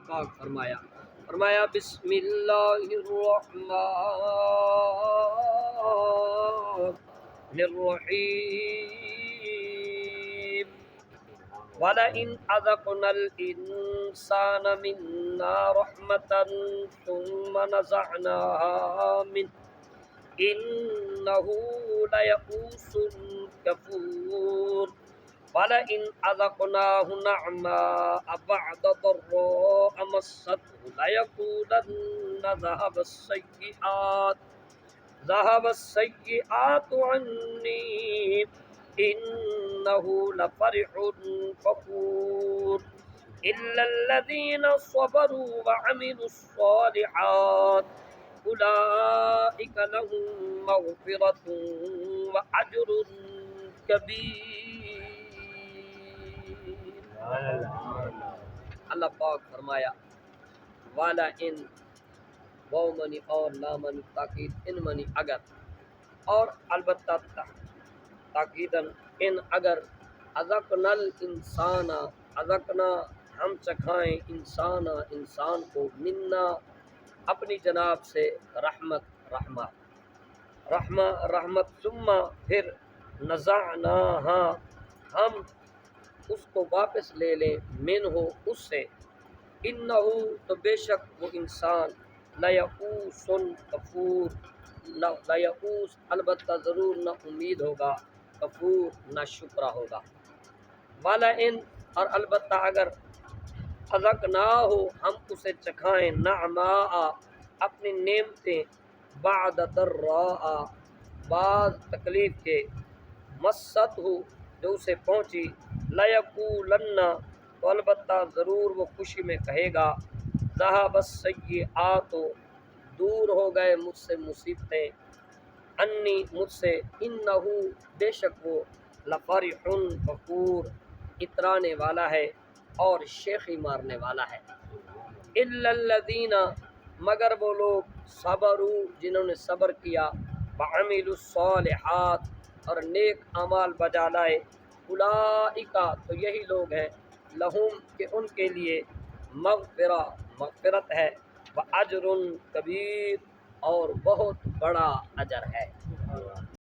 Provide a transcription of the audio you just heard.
پاک فرمایا بسم اللہ الرحمن الرحیم وَلَئِنْ أَذَقْنَا الْإِنسَانَ مِنَّا رَحْمَةً ثُمَّ نَزَعْنَاهَا مِنْهُ إِنَّهُ لَيَئُوسٌ كَفُورٌ وَلَئِنْ أَذَقْنَاهُ نَعْمَاءَ بَعْدَ ضَرَّاءَ مَسَّتْهُ لَيَقُولَنَّ ذهب السيئات عني إنه لفرح فخور إلا الذين صبروا وعملوا الصالحات أولئك لهم مغفرة وأجر كبير۔ اللہ پاک فرمایا والا ان وہ منی اور لا منی تاکید ان منی اگر اور البتہ تاکیدن ان اگر اذقنا الانسان اذقنا ہم چکھائیں انسان کو منا اپنی جناب سے رحمت ثم پھر نزعناہا ہم اس کو واپس لے لیں منہ اس سے انہو تو بے شک وہ انسان لیئوس کفور لیئوس البتہ ضرور نہ امید ہوگا کفور نہ شکرہ ہوگا وَلَئِنْ اور البتہ اگر اذقناہ ہم اسے چکھائیں نعماء اپنی نعمتیں بعد ضراء بعد تکلیف کے مست ہو جو اسے پہنچی لیقولن تو البتہ ضرور وہ خوشی میں کہے گا ذہب السیئات دور ہو گئے مجھ سے مصیبتیں انی مجھ سے انہو بے شک وہ لفرح فخور اترانے والا ہے اور شیخی مارنے والا ہے الا الذین مگر وہ لوگ صبروا جنہوں نے صبر کیا وعملوا الصالحات اور نیک اعمال بجا لائے اولئک تو یہی لوگ ہیں لہم کہ ان کے لیے مغفرت ہے واجر کبیر اور بہت بڑا اجر ہے۔